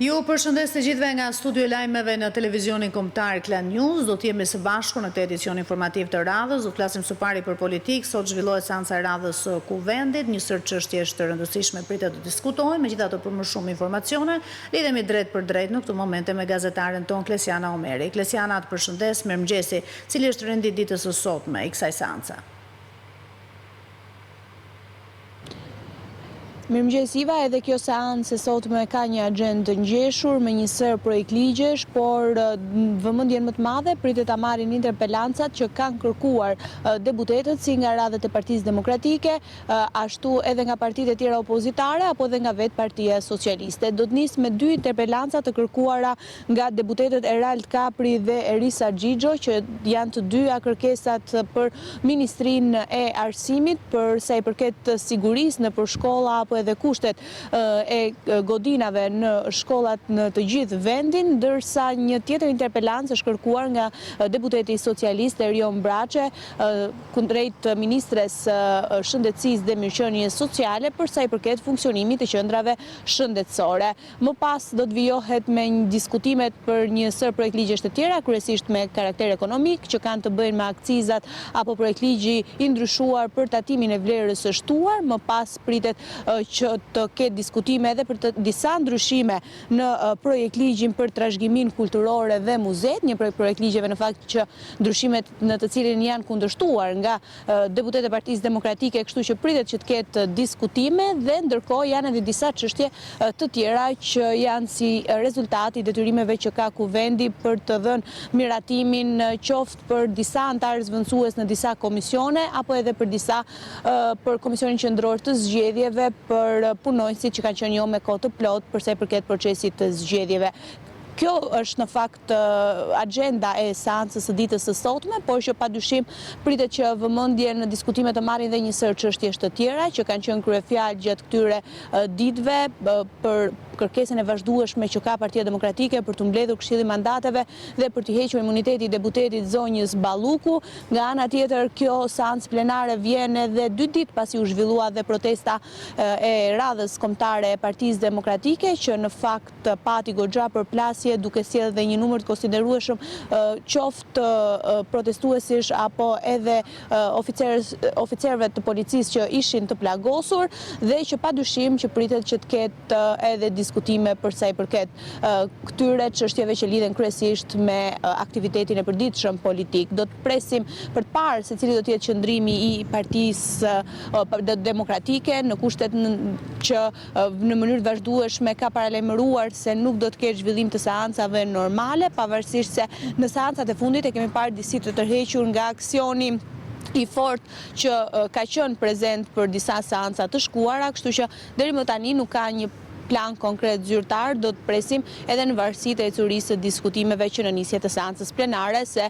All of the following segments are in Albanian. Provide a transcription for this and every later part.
Ju përshëndes të gjithëve nga studio e lajmeve në televizionin kombëtar Klan News. Do të jemi së bashku në këtë edicion informativ të radhës. Do të flasim së pari për politikë. Sot zhvillohet seanca e radhës së Kuvendit. Një sër çështjesh të rëndësishme pritet të diskutohen. Megjithatë, për më shumë informacione, lidhemi drejt për drejt në këtë momente me gazetaren ton Klesiana Omeri. Klesiana, të përshëndes, mirëmëngjesi. Cili është rendi ditës së sotme i kësaj seance? Mirëmëngjes Iva, edhe kjo seancë e sotme ka një agjendë të ngjeshur me një sër projekt ligjesh, por vëmendjen më të madhe pritet ta marrin interpelancat që kanë kërkuar deputetët si nga radhët e Partisë Demokratike, ashtu edhe nga partitë e tjera opozitare apo edhe nga vetë Partia Socialiste. Do të nis me dy interpelanca të kërkuara nga deputetët Erald Kapri dhe Erisa Xhixho, që janë të dyja kërkesat për Ministrinë e Arsimit për sa i përket sigurisë nëpër shkolla apo edhe kushtet e godinave në shkollat në të gjithë vendin, ndërsa një tjetër interpelancë është kërkuar nga deputeti socialist Erion Braçe kundrejt ministres shëndetësisë dhe mirëqenies sociale për sa i përket funksionimit të qendrave shëndetësore. Më pas do të vijohet me diskutimet për një sër projekt ligjesh të tjera, kryesisht me karakter ekonomik, që kanë të bëjnë me akcizat apo projekt ligji i ndryshuar për tatimin e vlerës së shtuar. Më pas pritet që të ketë diskutime edhe për disa ndryshime në projekt ligjin për trashëgiminë kulturore dhe muzet, një projekt ligjeve në fakt që ndryshimet në të cilin janë kundërshtuar nga deputetët e Partisë Demokratike, kështu që pritet që të ketë diskutime, dhe ndërkohë janë edhe disa çështje të tjera që janë si rezultati i detyrimeve që ka Kuvendi për të dhënë miratimin qoftë për disa antarë zvendësues në disa komisione apo edhe për Komisionin Qendror të Zgjedhjeve për punonjësit që kanë qenë jo me kohë të plot për sa i përket procesit të zgjedhjeve. Kjo është në fakt agjenda e seancës së ditës së sotme, por që padyshim pritet që vëmendjen në diskutime të marrin dhe një sër çështjesh të tjera që kanë qenë kryefjalë gjatë këtyre ditëve për kërkesën e vazhdueshme që ka Partia Demokratike për të mbledhur Këshillin Mandateve dhe për të hequr imuniteti i deputetit Zonjës Balluku. Nga ana tjetër, kjo seancë plenare vjen edhe 2 ditë pasi u zhvillua dhe protesta e radhës kombëtare e Partisë Demokratike, që në fakt pati goxha përplasje, duke sjellë dhe një numër të konsiderueshëm qoftë protestuesish apo edhe oficerëve të policisë që ishin të plagosur, dhe që padyshim që pritet që të ketë edhe diskutime për sa i përket këtyre çështjeve që lidhen kryesisht me aktivitetin e përditshëm politik. Do të presim për të parë se cili do të jetë qëndrimi i Partisë Demokratike në kushtet që në mënyrë vazhdueshme ka paralajmëruar se nuk do të ketë zhvillim të seancave normale, pavarësisht se në seancat e fundit e kemi parë disi të tërhequr nga aksioni i fort që ka qenë prezent për disa seanca të shkuara, kështu që deri më tani nuk ka një plan konkret zyrtar. Do të presim edhe në varësi të ecurisë të diskutimeve që në nisje të seancës plenare, se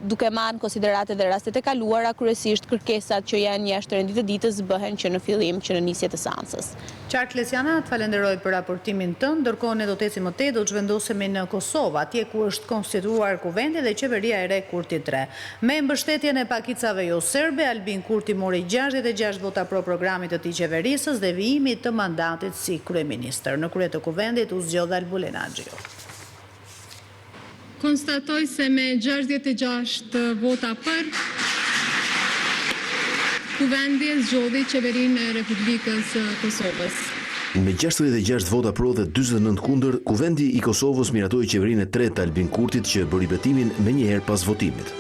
duke marrë në konsiderate dhe rastet e kaluara, kryesisht kërkesat që janë jashtë rendit të ditës bëhen që në fillim që në nisje të seancës. Qartë Klesiana, të falenderoj për raportimin tënd. Ndërkohë ne do të ecim më tej, do të zhvendosemi në Kosovë, atje ku është konstituar Kuvendi dhe qeveria e re Kurti 3. Me mbështetjen e pakicave jo serbe, Albin Kurti mori 66 vota pro programit të tij qeverisës dhe vijimit të mandatit si kryeministër. Në krye të Kuvendit u zgjodh Albulena Xhixho. Konstatoj se me 66 vota për, Kuvendi zgjodhi qeverinë e Republikës Kosovës. Me 66 vota pro dhe 49 kundër, Kuvendi i Kosovës miratoi qeverinë e tretë të Albin Kurtit që bëri betimin menjëherë pas votimit.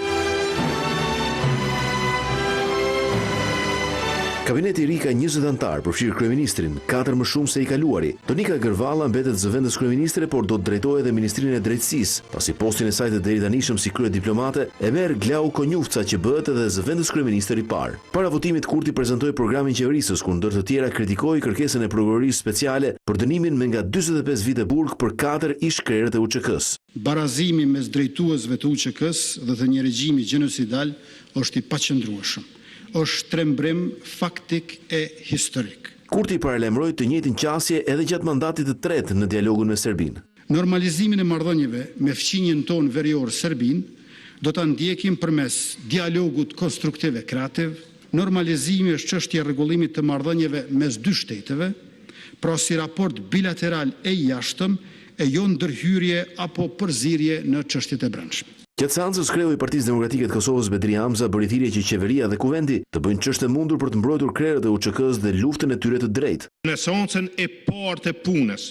Kabineti i ri ka 20 antar, përfshirë kryeministrin, 4 më shumë se i kaluari. Tonika Gërvalla mbetet zëvendës kryeministre, por do të drejtojë edhe Ministrinë e Drejtësisë. Pasi postin e saj të deri tanishëm si kryediplomate e merr Glau Konjufca, që bëhet edhe zëvendës kryeministër i parë. Para votimit Kurti prezantoi programin qeverisës, ku ndër të tjera kritikoi kërkesën e prokurorisë speciale për dënimin me nga 45 vite burg për 4 ish-krerët e UÇK-s. Barazimi mes drejtuesve të UÇK-s dhe të një regjimi gjenocidal është i paqëndrueshëm. Është trembrim faktik e historik. Kurti paralajmëroi të njëjtin qasje edhe gjatë mandatit të tretë në dialogun me Serbinë. Normalizimin e marrëdhënieve me fqinjen tonë verior Serbinë do ta ndjekim përmes dialogut konstruktiv e kreativ. Normalizimi është çështja e rregullimit të marrëdhënieve mes dy shteteve, pra si raport bilateral e jashtëm e jo ndërhyrje apo përzierje në çështjet e brendshme. Gjatë seancës, kreu i Partisë Demokratike të Kosovës Bedri Hamza bëri thirrje që qeveria dhe kuvendi të bëjnë ç'është e mundur për të mbrojtur krerët e UÇK-s dhe luftën e tyre të drejtë. Në seancën e parë të punës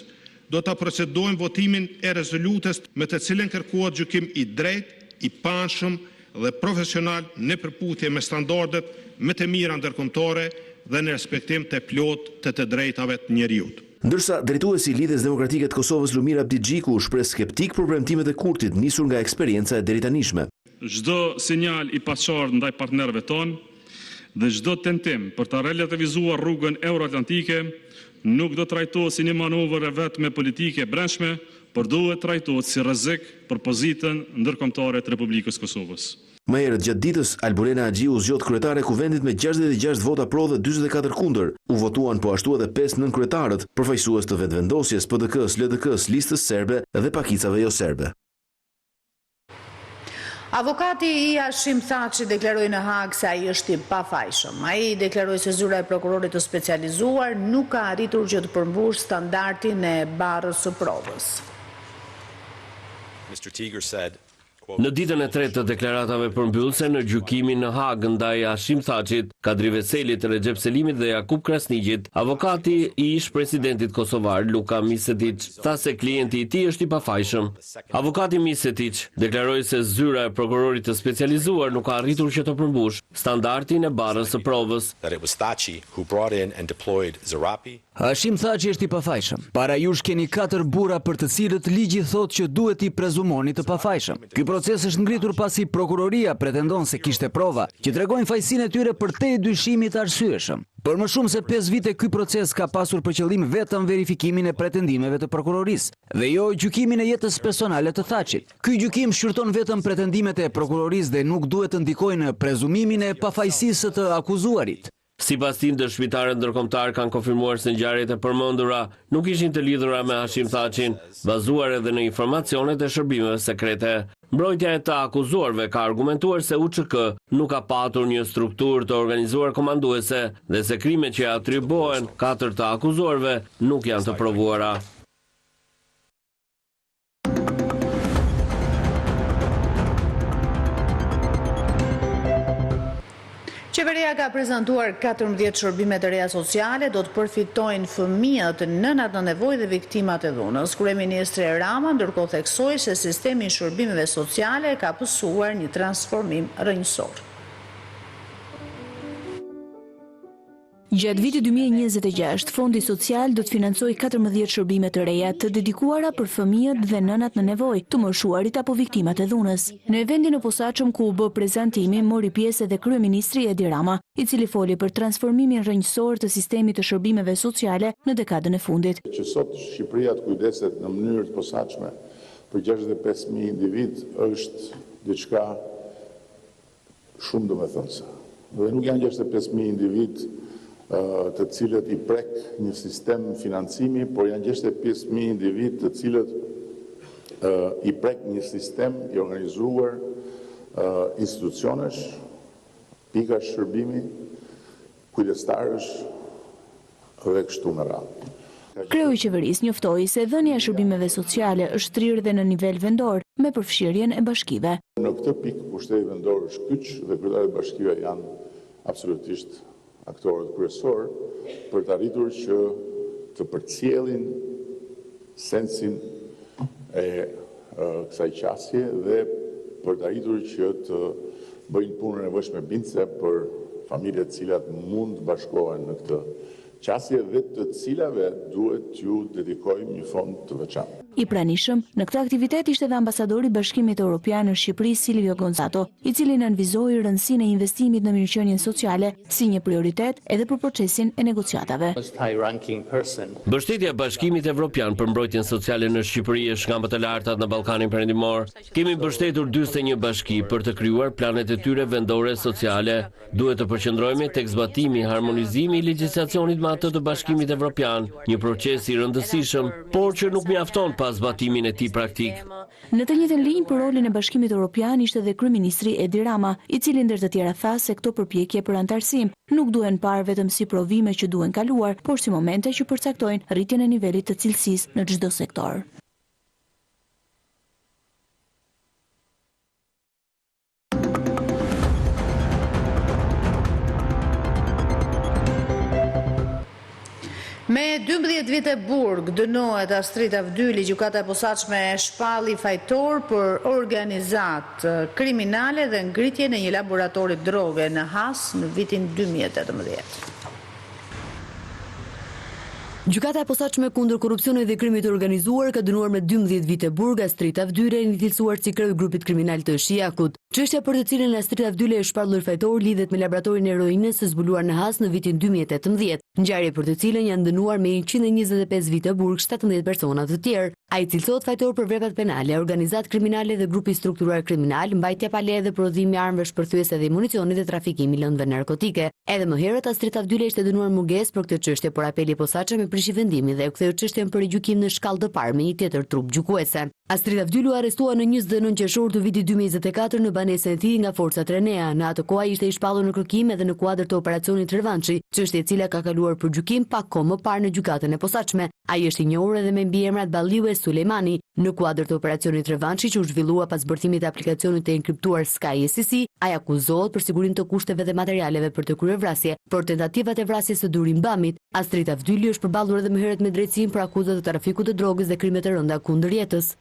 do ta procedojmë votimin e rezolutës me të cilën kërkohet gjykim i drejtë, i panshëm dhe profesional në përputhje me standardet më të mira ndërkombëtare dhe në respektim të plotë të drejtave të njerëzit. Ndërsa drejtuesi i Lidhjes Demokratike të Kosovës Lumir Abdigjiku u shpreh skeptik për premtimet e Kurtit nisur nga eksperienca e deritanishme. Çdo sinjal i paqartë ndaj partnerëve tonë dhe çdo tentim për ta relativizuar rrugën euroatlantike nuk do trajtohet si një manovër e vetme politike e brendshme, por duhet trajtohet si rrezik për pozitën ndërkombëtare të Republikës Kosovës. Më herët gjatë ditës, Alborena Agjiu zgjot kryetare e kuvendit me 66 vota pro dhe 44 kundër. U votuan po ashtu edhe 5 nënkryetarët, përfaqësues të vetvendosjes, PDK-s, LDK-s, listës serbe dhe pakicave jo serbe. Avokati i Hashim Thaçi deklaroi në Hag se ai është i pafajshëm. Ai deklaroi se zyra e prokurorit të specializuar nuk ka arritur që të përmbush standardin e barrës së provës. Në ditën e tretë të deklaratave përmbyllëse në gjykimin në Hag ndaj Hashim Thaçit, Kadri Veselit, Recep Selimit dhe Jakub Krasniqit, avokati i ish presidentit kosovar Luka Misetić tha se klienti i tij është i pafajshëm. Avokati Misetić deklaroi se zyra e prokurorit të specializuar nuk ka arritur që të përmbush standardin e barrës së provës. Hashim Thaçi është i pafajshëm. Para jush keni 4 burra për të cilët ligji thotë që duhet i prezumoni të pafajshëm. Ky proces është ngritur pasi prokuroria pretendon se kishte prova që tregojnë fajësinë e tyre përtej dyshimit arsyeshëm. Për më shumë se 5 vite ky proces ka pasur për qëllim vetëm verifikimin e pretendimeve të prokurorisë dhe jo gjykimin e jetës personale të Thaçit. Ky gjykim shqyrton vetëm pretendimet e prokurorisë dhe nuk duhet të ndikojë në prezumimin e pafajësisë të akuzuarit. Sipas tij, dëshmitarët ndërkombëtar kanë konfirmuar se ngjarjet e përmendura nuk ishin të lidhura me Hashim Thaçin, bazuar edhe në informacionet e shërbimeve sekrete. Mbrojtja e të akuzuarve ka argumentuar se UÇK nuk ka patur një strukturë të organizuar komanduese dhe se krimet që atribuohen 4 të akuzuarve nuk janë të provuara. Qeveria ka prezantuar 14 shërbime të reja sociale, do të përfitojnë fëmijët, nënat në nevojë dhe viktimat e dhunës. Kryeministri Rama ndërkohë theksoi se sistemi i shërbimeve sociale ka pësuar një transformim rrënjësor. Gjatë vitit 2026, Fondi Social do të financojë 14 shërbime të reja të dedikuara për fëmijët dhe nënat në nevojë, të moshuarit apo viktimat e dhunës. Në eventin e posaçëm ku u bë prezantimi, mori pjesë edhe kryeministri Edi Rama, i cili foli për transformimin rrënjësor të sistemit të shërbimeve sociale në dekadën e fundit. Që sot Shqipëria të kujdeset në mënyrë të posaçme për 65.000 individ është diçka shumë domethënëse. Dhe nuk janë 65.000 individ të cilët i prek një sistem financimi, por janë 65.000 individ të cilët i prek një sistem i organizuar institucionesh, pikash shërbimi, kujdestarësh dhe kështu me radhë. Kreu i qeverisë njoftoi se dhënia e shërbimeve sociale është trirë dhe në nivel vendor, me përfshirjen e bashkive. Në këtë pikë pushteti vendor është kyç dhe kryetarët e bashkive janë absolutisht aktorët kryesor për të arritur që të përcjellin sensin e kësaj qasje dhe për të arritur që të bëjnë punën e nevojshme bindse për familjet të cilat mund të bashkohen në këtë qasje dhe të cilave duhet t'ju dedikojmë një fond të veçantë. I pranishëm, në këtë aktivitet ishte dhe ambasadori Bashkimit Evropian në Shqipëri Silvio Gonzato, i cili nënvizoi rëndësinë e investimit në mirëqenien sociale si një prioritet edhe për procesin e negociatave. Mbështetja e Bashkimit Evropian për mbrojtjen sociale në Shqipëri është nga më të lartat në Ballkanin Perëndimor. Kemi mbështetur 41 bashki për të krijuar planet e tyre vendore sociale. Duhet të përqendrohemi tek zbatimi, harmonizimi i legjislacionit me atë të Bashkimit Evropian, një proces i rëndësishëm, por që nuk mjafton pas zbatimin e tij praktik. Në të njëjtën linjë për rolin e Bashkimit Evropian ishte dhe kryeministri Edi Rama, i cili ndër të tjera tha se këto përpjekje për antarësim nuk duhen parë vetëm si provime që duhen kaluar, por si momente që përcaktojnë rritjen e nivelit të cilësisë në çdo sektor. Me 12 vite burg dënohet Astrid Avdyli, gjykata e posaçme e shpalli fajtor për organizat kriminale dhe ngritje në një laboratori droge në Has në vitin 2018. Gjykata e posaçme kundër korrupsionit dhe krimit të organizuar ka dënuar me 12 vite burg Astrid Avdyli, cilësuar si kreu i grupit kriminal të Shiakut. Çështja për të cilën Astrid Avdyli është shpallur fajtor lidhet me laboratorin e heroinës së zbuluar në Has në vitin 2018, ngjarje për të cilën janë dënuar me 125 vite burg 17 persona të tjerë. Ai cilësohet fajtor për veprat penale, organizat kriminale dhe grupi strukturuar kriminal, mbajtja pa leje dhe prodhimi i armëve shpërthyese dhe municionit dhe trafikimi i lëndëve narkotike. Edhe më herët Astrid Avdyli ishte dënuar mungesë për këtë çështje, por apeli i posaçëm e prishi vendimin dhe u ktheu çështjen për gjykim në shkallë të parë me një tjetër trup gjykuese. Astrid Avdyli u arrestua në 29 qershor të vitit 2024 në banesën e tij nga forcat Renea. Në atë kohë ishte i shpallur në kërkim edhe në kuadër të operacionit Revanshi, çështje e cila ka kaluar për gjykim pak kohë më parë në gjykatën e posaçme. Ai është i njohur edhe me mbiemrat Balliu e Sulejmani. Në kuadër të operacionit Revanshi që u zhvillua pas zbërthimit të aplikacionit të enkriptuar Sky SEC, ai akuzohet për sigurinë të kushteve dhe materialeve për të kryer vrasje, por tentativat e vrasjes së Durim Bamit. Astrid Avdyli është përballur edhe më herët me drejtësinë për akuzat të trafikut të drogës dhe krime të rënda kundër jetës.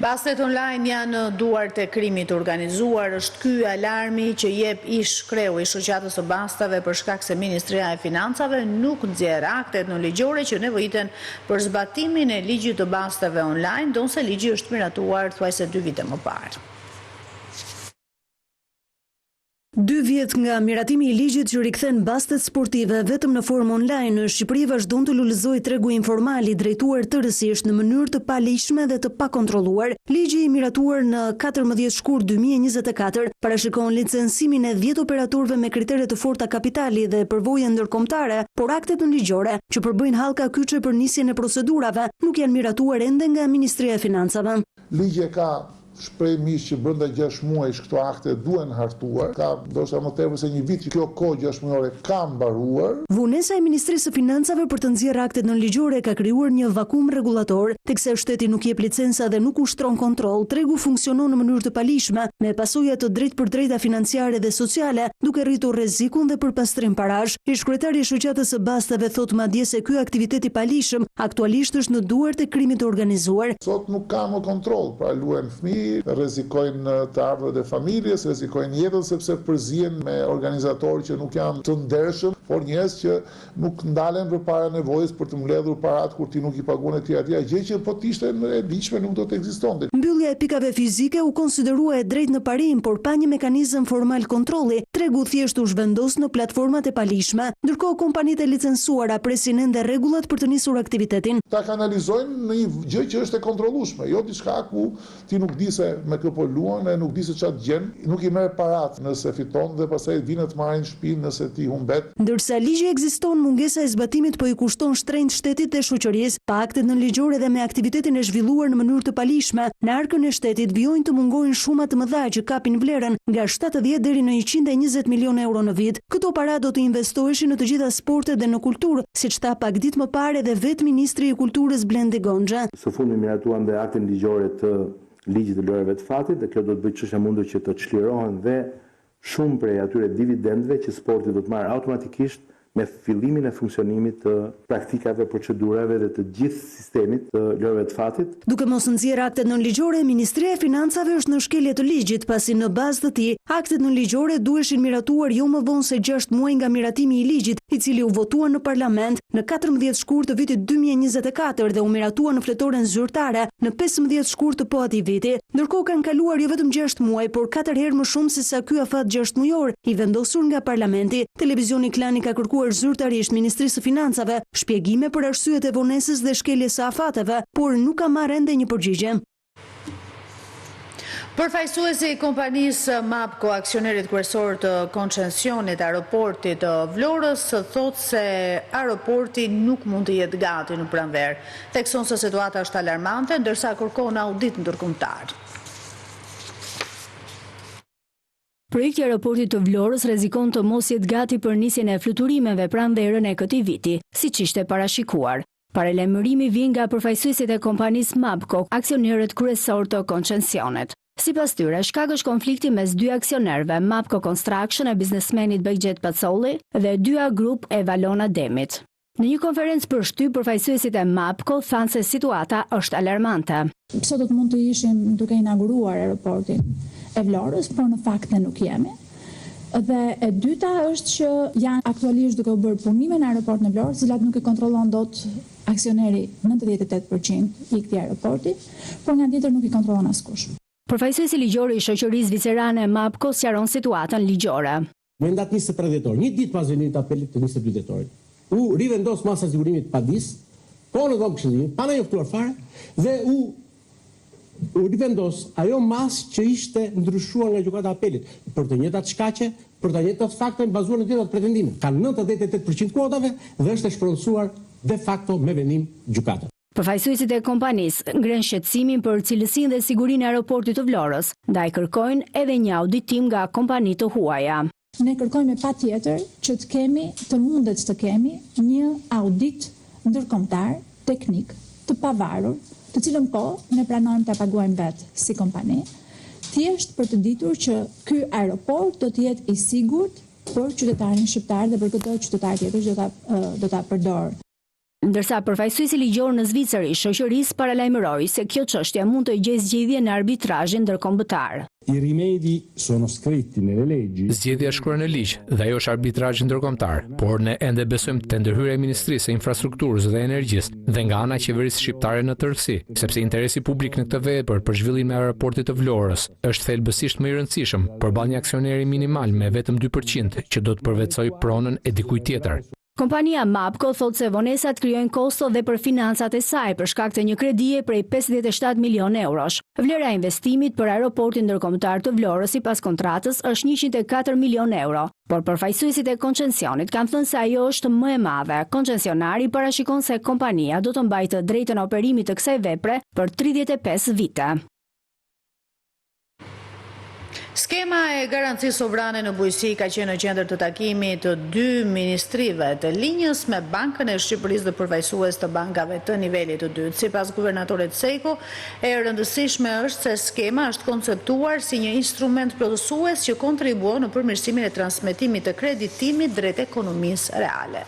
Bastet online janë duart e krimit organizuar, është ky alarmi që jep ish kreu i shoqatës së bastave për shkak se Ministria e Financave nuk nxjerr aktet në ligjore që nevojiten për zbatimin e ligjit të bastave online, donse ligji është miratuar thuajse 2 vite më parë. 2 vjet nga miratimi i ligjit që rikthen bastet sportive vetëm në formë online, në Shqipëri vazhdon të lulëzojë tregu informal i drejtuar tërësisht në mënyrë të paligjshme dhe të pakontrolluar. Ligji i miratuar në 14 shkurt 2024 parashikon licencimin e 10 operatorëve me kritere të forta kapitali dhe përvojë ndërkombëtare, por aktet në ligjore që përbëjnë hallka kyçe për nisjen e procedurave nuk janë miratuar ende nga Ministria e Financave. Ligji ka shprej mish që brenda 6 muajsh këto akte duhen hartuar, ka ndoshta më tepër se një vit që kjo kohë 6 muajore ka mbaruar. Vonesa e Ministrisë së Financave për të nxjerrë aktet në ligjore ka krijuar një vakum rregullator, teksa shteti nuk jep licenca dhe nuk ushtron kontroll, tregu funksionon në mënyrë të paligjshme, me pasoja të drejtpërdrejta financiare dhe sociale, duke rritur rrezikun dhe përpastrim parash. Ish-kryetari i shoqatës së bastave thot madje se ky aktivitet i paligjshëm aktualisht është në duart e krimit të organizuar. Sot nuk ka më kontroll, pra luajnë fëmijë, rrezikojnë të ardhurat e familjes, rrezikojnë jetën sepse përzihen me organizatorë që nuk janë të ndershëm, por njerëz që nuk ndalen përpara nevojës për të mbledhur parat kur ti nuk i paguan etj. Gjë që po të ishte e diqme nuk do të ekzistonte. Mbyllja e pikave fizike u konsiderua e drejtë në parim, por pa një mekanizëm formal kontrolli, tregu thjesht u zhvendos në platformat e paligjshme, ndërkohë kompanitë e licencuara presin ende rregullat për të nisur aktivitetin. Ta kanalizojnë në një gjë që është e kontrollueshme, jo diçka ku ti nuk di se me kë po luan e nuk di se çfarë gjen, nuk i merr parat nëse fiton dhe pastaj vinë të marrin shtëpinë nëse ti humbet. Ndërsa ligji ekziston, mungesa e zbatimit po i kushton shtrenjtë shtetit dhe shoqërisë, pa aktet në ligjore dhe me aktivitetin e zhvilluar në mënyrë të paligjshme, në arkën e shtetit vijojnë të mungojnë shuma të mëdha që kapin vlerën nga 70 deri në 120 milionë euro në vit. Këto para do të investoheshin në të gjitha sportet dhe në kulturë, siç tha pak ditë më parë edhe vetë ministri i kulturës Blendi Goxha. Së fundi miratuan dhe aktin ligjore të ligjit të lojrave të fatit dhe kjo do të bëjë çështja mundur që të çlirohen dhe shumë prej atyre dividendëve që sporti do të marrë automatikisht me fillimin e funksionimit të praktikave, procedurave dhe të gjithë sistemit të lojrave të fatit. Duke mos nxjerrë aktet në ligjore, Ministria e Financave është në shkelje të ligjit, pasi në bazë të tij, aktet në ligjore duheshin miratuar jo më vonë se 6 muaj nga miratimi i ligjit, i cili u votua në parlament në 14 shkurt të vitit 2024 dhe u miratua në fletoren zyrtare në 15 shkurt të po atij viti. Ndërkohë kanë kaluar jo vetëm 6 muaj, por 4 herë më shumë se sa ky afat 6 mujor i vendosur nga parlamenti. Televizioni Klani ka kërkuar zyrtarisht Ministrisë së Financave shpjegime për arsyet e vonesës dhe shkeljes së afateve, por nuk ka marrë ende një përgjigje. Përfaqësuesi i kompanisë MAPCO, aksionerit kryesor të koncesionit aeroportit të Vlorës, thot se aeroporti nuk mund të jetë gati në pranverë. Thekson se situata është alarmante, ndërsa kërkon audit ndërkombëtar. Projekti i aeroportit të Vlorës rrezikon të mos jetë gati për nisjen e fluturimeve pranverën e këtij viti, siç ishte parashikuar. Paralajmërimi vjen nga përfaqësuesit e kompanisë Mapco, aksionerët kryesor të koncesionit. Sipas tyre, shkak është konflikti mes dy aksionerëve, Mapco Construction e biznesmenit Begjet Pacolli dhe Dyja Group e Valona Demit. Në një konferencë për shtyp, përfaqësuesit e Mapco thanë se situata është alarmante. Sot mund të ishim duke inauguruar aeroportin e Vlorës, por në fakt ne nuk jemi. Dhe e dyta është që janë aktualisht duke u bërë punime në aeroportin e Vlorës, cilat nuk e kontrollon dot aksioneri 98% i këtij aeroporti, por nga tjetër nuk i kontrollon askush. Përfaqësuesi ligjor i shoqërisë zvicerane Mapco sqaron situatën ligjore. Mendat 23 dhjetor, një ditë pas venimit të apelit të 22 dhjetorit. U rivendos masa sigurimit pa dis, po në dhomë këshillimit, pa në njoftuar fare, dhe u rivendos ajo mas që ishte ndryshuar nga gjykata e apelit për të njëjtat shkaqe, për të njëjtat fakte bazuar në të njëjtat pretendime. Ka 98% kuotave dhe është e shpronësuar de facto me venim gjykatës. Përfaqësuesit e kompanisë ngren shqetësimin për cilësinë dhe sigurinë e aeroportit të Vlorës, ndaj kërkojnë edhe një auditim nga kompani të huaja. Ne kërkojmë patjetër që të mundet të kemi një audit ndërkombëtar, teknik, të pavarur, të cilën ne pranojmë ta paguajmë vetë si kompani, thjesht për të ditur që ky aeroport do të jetë i sigurt për qytetarin shqiptar dhe për çdo qytetar tjetër që do ta përdor. Ndërsa përfaqësuesi ligjor në Zvicër i shoqërisë paralajmëroi se kjo çështje mund të gjejë zgjidhje në arbitrazhin ndërkombëtar. I rimedi sono scritti nelle leggi. Zgjedhja shkruar në ligj dhe ajo është arbitrazhi ndërkombëtar, por ne ende besojmë te ndërhyrja e Ministrisë së Infrastrukturës dhe Energjisë dhe nga ana e qeverisë shqiptare në tërësi, sepse interesi publik në këtë vepër për zhvillimin e aeroportit të Vlorës është thelbësisht më i rëndësishëm përballë një aksioneri minimal me vetëm 2% që do të përvetsojë pronën e dikujt tjetër. Kompania Mapco thotë se vonesat krijojnë kosto dhe për financat e saj për shkak të një kredie prej 57 milionë eurosh. Vlera e investimit për aeroportin ndërkombëtar të Vlorës sipas kontratës është 104 milionë euro, por përfaqësuesit e koncesionit kanë thënë se ajo është më e madhe. Koncesionari parashikon se kompania do të mbajë të drejtën operimit të kësaj vepre për 35 vite. Skema e garancisë sovrane në bujqësi ka qenë në qendër të takimit të dy ministrive të linjës me Bankën e Shqipërisë dhe përfaqësues të bankave të nivelit të dytë. Sipas guvernatorit Seko, e rëndësishme është se skema është konceptuar si një instrument plotësues që kontribuon në përmirësimin e transmetimit të kreditimit drejt ekonomisë reale.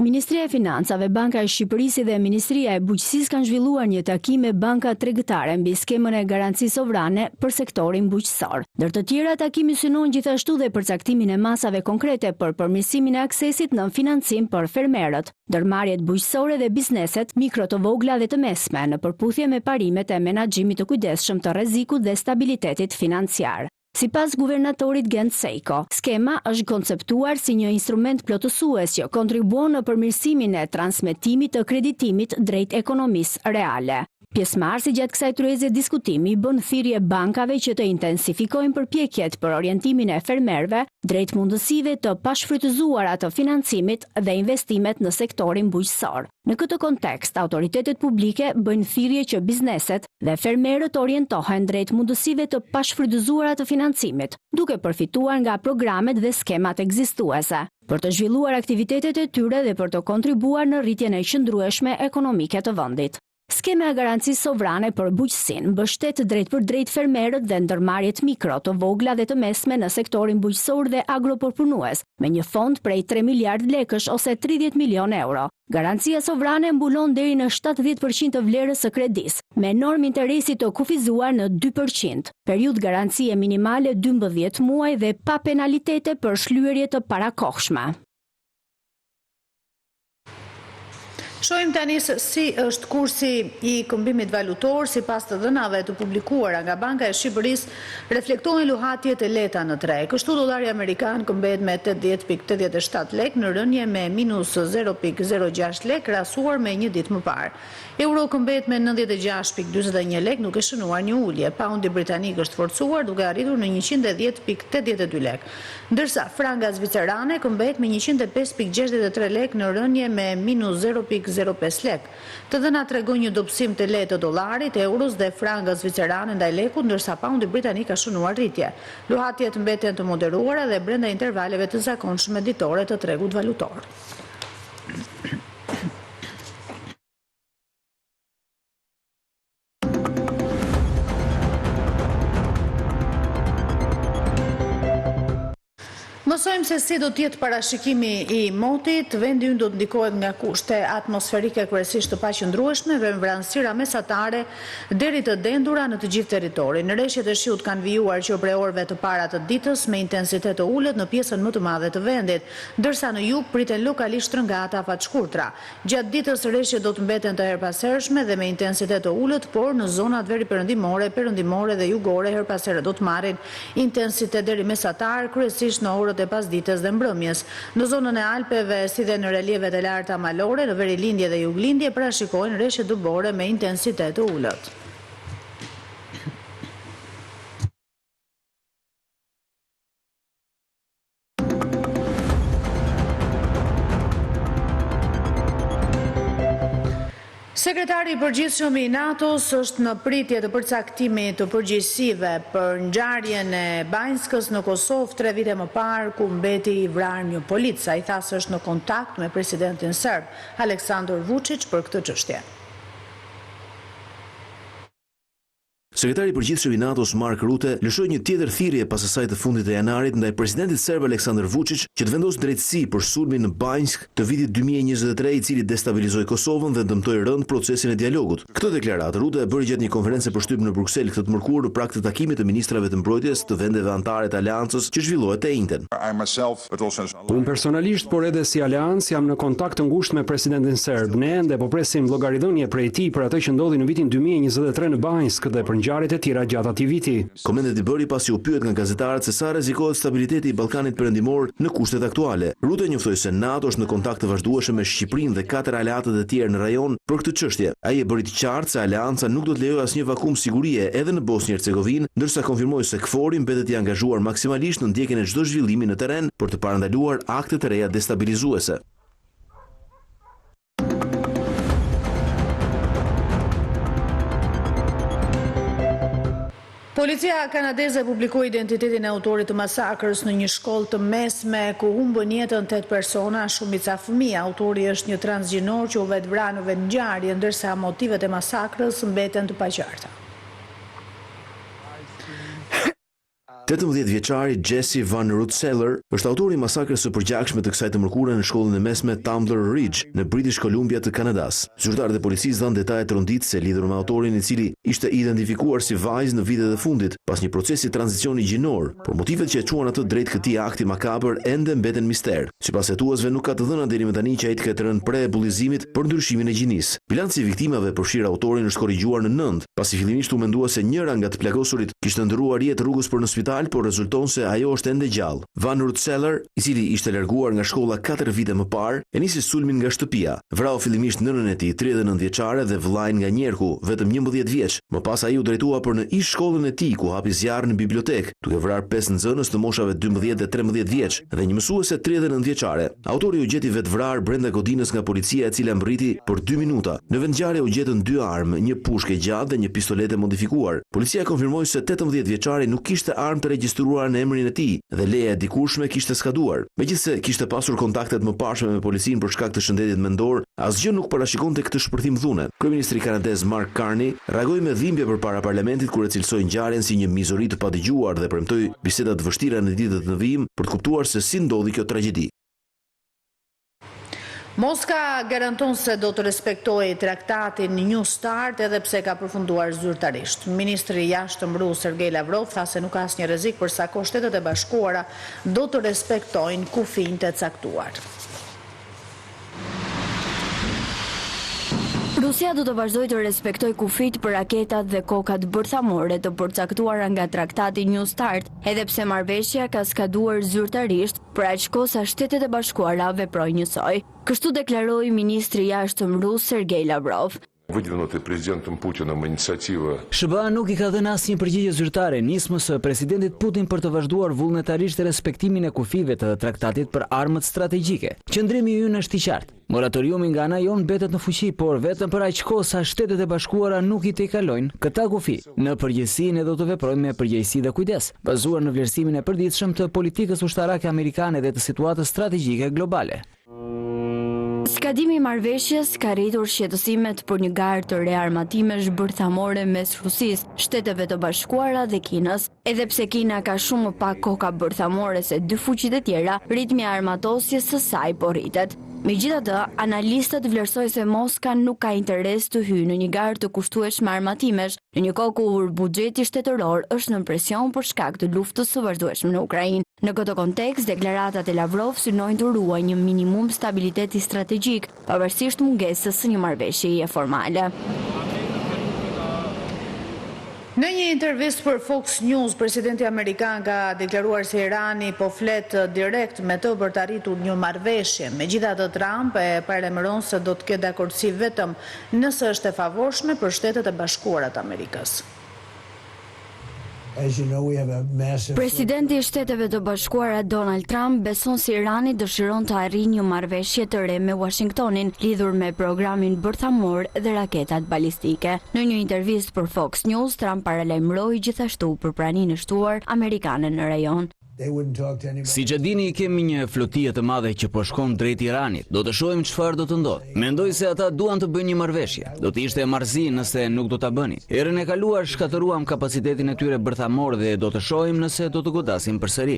Ministria e Financave, Banka e Shqipërisë dhe Ministria e Bujqësisë kanë zhvilluar një takim me banka tregtare mbi skemën e garancisë sovrane për sektorin bujqësor. Ndër të tjera, takimi synon gjithashtu dhe përcaktimin e masave konkrete për përmirësimin e aksesit në financim për fermerët, ndërmarrjet bujqësore dhe bizneset mikro të vogla dhe të mesme në përputhje me parimet e menaxhimit të kujdesshëm të rrezikut dhe stabilitetit financiar. Sipas guvernatorit Gent Sejko, skema është konceptuar si një instrument plotësues që kontribuon në përmirësimin e transmetimit të kreditimit drejt ekonomisë reale. Pjesëmarrësi gjatë kësaj tryeze diskutimi bën thirrje bankave që të intensifikojnë përpjekjet për orientimin e fermerëve drejt mundësive të pashfrytëzuara të financimit dhe investimet në sektorin bujqësor. Në këtë kontekst, autoritetet publike bëjnë thirrje që bizneset dhe fermerët orientohen drejt mundësive të pashfrytëzuara të financimit, duke përfituar nga programet dhe skemat ekzistuese, për të zhvilluar aktivitetet e tyre dhe për të kontribuar në rritjen e qëndrueshme ekonomike të vendit. Skema e garancisë sovrane për bujqësinë mbështet drejt për drejt fermerët dhe ndërmarrjet mikro, të vogla dhe të mesme në sektorin bujqësor dhe agropërpunues, me një fond prej 3 miliard lekësh ose 30 milion euro. Garancia sovrane mbulon deri në 70% të vlerës së kredisë, me normë interesi të kufizuar në 2%, periudhë garancie minimale 12 muaj dhe pa penalitete për shlyerje të parakohshme. Shohim tani se si është kursi i këmbimit valutor. Sipas të dhënave të publikuara nga Banka e Shqipërisë, reflektojnë luhatjet e lehta në treg. Kështu dollari amerikan këmbet me 80.87 lek në rënje me minus 0.06 lek krahasuar me një ditë më parë. Euro këmbet me 96.41 lek, duke shënuar një ulje. Paundi britanik është forcuar duke arritur në 110.82 lek. Ndërsa franga zvicerane këmbet me 105.63 lek në rënje me minus 0.05 lek. Të dhënat tregojnë një dobësim të lehtë të dollarit, euros dhe frangës zvicerane ndaj lekut, ndërsa paundi britanik ka shënuar rritje. Luhatjet mbeten të moderuara dhe brenda intervaleve të zakonshme ditore të tregut valutor. Mësojmë se si do t'jetë parashikimi i motit, vendi ynë do të ndikohet nga kushte atmosferike kryesisht të paqëndrueshme dhe vranësira mesatare deri të dendura në të gjithë territorin. Rreshtet e shiut kanë vijuar që prej orëve të para të ditës me intensitet të ulët në pjesën më të madhe të vendit, ndërsa në jug priten lokalisht trëngata afa të shkurtra. Gjatë ditës rreshtet do të mbeten të herpashershme dhe me intensitet të ulët, por në zonat veriperëndimore, perëndimore dhe jugore herpasherë do të marrin intensitet deri mesatar, kryesisht në orët e pasdites dhe mbrëmjes. Në zonën e Alpeve, si dhe në relievet e larta malore, në verilindje dhe juglindje, parashikohen rreshte dëbore me intensitet të ulët. Sekretari i përgjithshëm i NATO-s është në pritje të përcaktimit të përgjegjësive për ngjarjen e Banjskës në Kosovë 3 vite më parë, ku mbeti i vrarë një polic. Ai tha se është në kontakt me presidentin serb Aleksandar Vučić për këtë çështje. Sekretari i përgjithshëm i NATO-s Mark Rutte lëshoi një tjetër thirrje pas asaj të fundit të janarit ndaj presidentit serb Aleksandar Vučić që të vendosë drejtësi për sulmin në Banjsk të vitit 2023, i cili destabilizoi Kosovën dhe dëmtoi rënd procesin e dialogut. Këtë deklaratë Rutte e bëri gjatë një konferencë përshtypur në Bruksel këtë të mërkurë në prag të takimit të ministrave të mbrojtjes të vendeve anëtare të aleancës që zhvillohet te njëjtën. Unë personalisht, por edhe si aleancë, jam në kontakt të ngushtë me presidentin serb. Ne ende po presim llogaridhënie prej tij për atë që ndodhi në vitin 2023 në Banjsk dhe për ngjarjet e tjera gjatë atij viti. Komentet i bëri pasi u pyet nga gazetarët se sa rrezikohet stabiliteti i Ballkanit Perëndimor në kushtet aktuale. Rutte njoftoi se NATO është në kontakt të vazhdueshëm me Shqipërinë dhe 4 aleatët e tjerë në rajon për këtë çështje. Ai e bëri të qartë se aleanca nuk do të lejojë asnjë vakum sigurie edhe në Bosnjë-Hercegovinë, ndërsa konfirmoi se KFOR-i mbetet i angazhuar maksimalisht në ndjekjen e çdo zhvillimi në terren për të parandaluar akte të reja destabilizuese. Policia kanadeze publikoi identitetin e autorit të masakrës në një shkollë të mesme ku humbën jetën 8 persona, shumica fëmijë. Autori është një transgjinor që u vet vrarë në vendngjarje, ndërsa motivet e masakrës mbeten të paqarta. 18-vjeçari Jesse Van Rutseller është autori i masakrës së përgjithshme të kësaj të mërkurë në shkollën e mesme Tumbler Ridge në British Columbia të Kanadas. Zyrtarët e policisë dhanë detaje të rënditëse lidhur me autorin, i cili ishte identifikuar si vajzë në vitet e fundit pas një procesi tranzicioni gjinor, por motivet që e çuan atë drejt këtij akti makabër ende mbeten mister. Sipas hetuesve, nuk ka të dhëna deri më tani që ai të ketë rënë pre bullizimit për ndryshimin e gjinisë. Bilanci i viktimave përfshir autorin është korrigjuar në 9, pasi fillimisht u mendua se njëra nga të plagosurit kishte ndërruar jetë rrugës për në spital, por rezulton se ajo është ende gjallë. Van Rutseller, i cili ishte larguar nga shkolla 4 vite më parë, e nisi sulmin nga shtëpia. Vrau fillimisht nënën e tij, 39 vjeçare, dhe vllain nga njerku, vetëm 11 vjeç. Më pas ai u drejtua për në ish shkollën e tij, ku hapi zjarr në bibliotekë, duke vrarë 5 nxënës të moshave 12 dhe 13 vjeç dhe një mësuese 39 vjeçare. Autori u gjeti vetvrar brenda godinës nga policia, e cila mbriti për 2 minuta. Në vendngjarje u gjetën 2 armë, një pushkë gjatë dhe një pistolet e modifikuar. Policia konfirmoi se 18 vjeçari nuk kishte armë të regjistruar në emrin e tij dhe leja e dikurshme kishte skaduar. Megjithse kishte pasur kontaktet më parshme me policinë për shkak të shëndetit mendor, asgjë nuk parashikonte këtë shpërthim dhune. Kryeministri kanadez Mark Carney reagoi me dhimbje përpara parlamentit kur e cilsoi ngjarjen si një mizori të padëgjuar dhe premtoi biseda të vështira në ditët në vijim për të kuptuar se si ndodhi kjo tragjedi. Moska garanton se do të respektojë traktatin New Start edhe pse ka përfunduar zyrtarisht. Ministri i jashtëm rus Sergej Lavrov tha se nuk ka asnjë rrezik përsa Shtetet e Bashkuara do të respektojnë kufijtë e caktuar. Rusia do të vazhdojë të respektojë kufijt për raketat dhe kokat bërthamore të përcaktuara nga traktati New Start, edhe pse marrëveshja ka skaduar zyrtarisht për aq kohë sa Shtetet e Bashkuara veprojnë njësoj. Kështu deklaroi ministri i jashtëm rus Sergej Lavrov. Выдвинутая президентом Путиным инициатива. SBA nuk i ka dhënë asnjë përgjigje zyrtare nismës së presidentit Putin për të vazhduar vullnetarisht respektimin e kufive të traktatit për armët strategjike. Qëndrimi i ynë është i qartë. Moratoriumi nga ana jon mbetet në fuqi, por vetëm për aq kohë sa Shtetet e Bashkuara nuk i tejkalojnë këta kufi. Në përgjithësi ne do të veprojmë me përgjegjësi dhe kujdes, bazuar në vlerësimin e përditshëm të politikës ushtarake amerikane dhe të situatës strategjike globale. S'ka Zgjatimi i marrëveshjes ka rritur shqetësimet për një garë të re armatimesh bërthamore mes Rusisë, Shteteve të Bashkuara dhe Kinës. Edhe pse Kina ka shumë më pak koka bërthamore se dy fuqitë e tjera, ritmi i armatosjes së saj po rritet. Megjithatë, analistët vlerësojnë se Moska nuk ka interes të hyjë në një garë të kushtueshme armatimesh, në një kohë kur buxheti shtetëror është në presion për shkak të luftës së vazhdueshme në Ukrainë. Në këtë kontekst, deklaratat e Lavrov synojnë të ruajnë një minimum stabiliteti strategjik, pavarësisht mungesës së një marrëveshjeje formale. Në një intervistë për Fox News, presidenti amerikan ka deklaruar se Irani po flet direkt me të për të arritur një marrëveshje. Megjithatë, Trump e paralajmëron se do të ketë dakordsi vetëm nëse është e favorshme për Shtetet e Bashkuara të Amerikës. Presidenti i Shteteve të Bashkuara Donald Trump beson se Irani dëshiron të arrijë një marrëveshje të re me Washingtonin lidhur me programin bërthamor dhe raketat balistike. Në një intervistë për Fox News, Trump paralajmëroi gjithashtu për praninë e shtuar amerikane në rajon. Si që dini, kemi një flotille të madhe që po shkon drejt Iranit. Do të shohim çfarë do të ndodhë. Mendoj se ata duan të bëjnë një marrëveshje. Do të ishte marrëzi nëse nuk do ta bënin. Herën e kaluar shkatëruam kapacitetin e tyre bërthamor dhe do të shohim nëse do të godasin përsëri.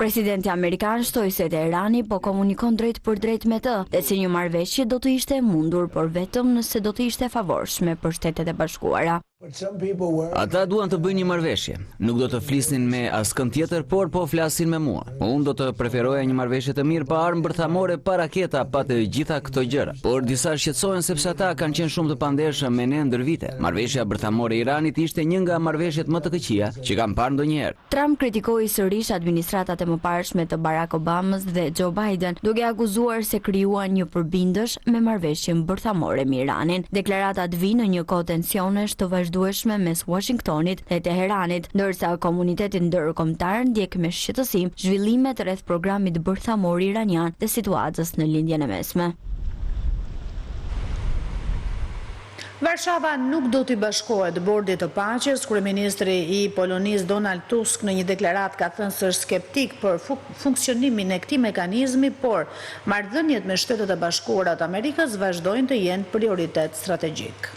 Presidenti amerikan shtoi se Teherani po komunikon drejt për drejt me të, dhe se një marrëveshje do të ishte e mundur, por vetëm nëse do të ishte favorshme për Shtetet e Bashkuara. Ata duan të bëjnë një marrëveshje. Nuk do të flisnin me askën tjetër, por po flasin me mua. Unë do të preferoja një marrëveshje të mirë pa armë bërthamore, pa raketa, pa të gjitha këto gjëra. Por disa shqetësohen sepse ata kanë qenë shumë të pandershëm me ne ndër vite. Marrëveshja bërthamore e Iranit ishte një nga marrëveshjet më të këqija që kam parë ndonjëherë. Trump kritikoi sërish administratat e mëparshme të Barack Obamës dhe Joe Biden, duke akuzuar se krijuan një përbindësh me marrëveshjen bërthamore me Iranin. Deklaratat vinë në një kohë tensionesh të vazhdueshme mes Washingtonit dhe Teheranit, ndërsa komuniteti ndërkombëtar ndjek me shqetësim zhvillimet rreth programit bërthamor iranian dhe situatës në lindjen e mesme. Varshava nuk do t'i bashkohet bordit të paqes. Kryeministri i Polonisë Donald Tusk në një deklaratë ka thënë se është skeptik për funksionimin e këtij mekanizmi, por marrëdhëniet me Shtetet e Bashkuara të Amerikës vazhdojnë të jenë prioritet strategjik.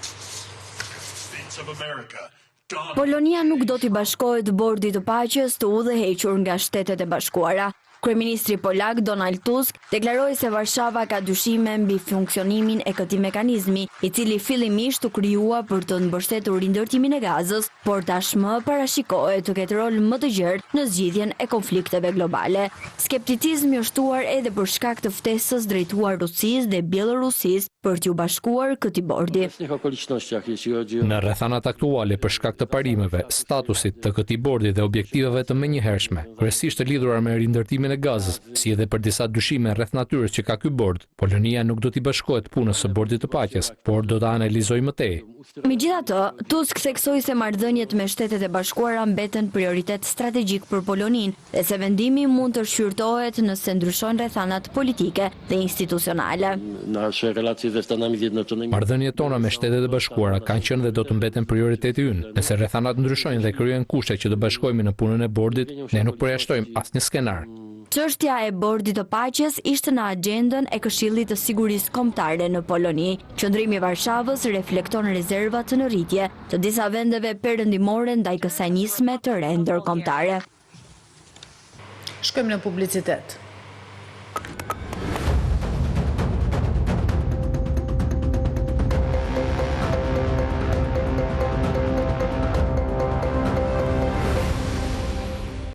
Polonia nuk do t'i bashkohet bordit të paqes të udhëhequr nga Shtetet e Bashkuara. Kryeministri polak Donald Tusk deklaroi se Varshava ka dyshime mbi funksionimin e këtij mekanizmi, i cili fillimisht u krijua për të mbështetur rindërtimin e Gazës, por tashmë parashikohet të ketë rol më të gjerë në zgjidhjen e konflikteve globale. Skepticizmi është shtuar edhe për shkak të ftesës drejtuar Rusisë dhe Bielorusisë për t'u bashkuar këtij bordi. Në rrethanat aktuale për shkak të parimeve, statusit të këtij bordi dhe objektiveve të menjëhershme, kryesisht të lidhura me rindërtimin e Gazës, si edhe për disa dyshime rreth natyrës që ka ky bord, Polonia nuk do t'i bashkohet punës së bordit të paqes, por do ta analizojë më tej. Megjithatë, Tusk theksoi se marrëdhëniet me Shtetet e Bashkuara mbeten prioritet strategjik për Poloninë dhe se vendimi mund të shqyrtohet nëse ndryshojnë rrethanat politike dhe institucionale. Marrëdhëniet tona me Shtetet e Bashkuara kanë qenë dhe do të mbeten prioriteti ynë. Nëse rrethanat ndryshojnë dhe krijojnë kushte që të bashkohemi në punën e bordit, ne nuk përjashtojmë asnjë skenar. Çështja e bordit të paqes ishte në agjendën e Këshillit të Sigurisë Kombëtare në Poloni. Qendrimi i Varshavës reflekton rezervat në rritje të disa vendeve perëndimore ndaj kësaj nisme të re ndërkombëtare. Shkojmë në publicitet.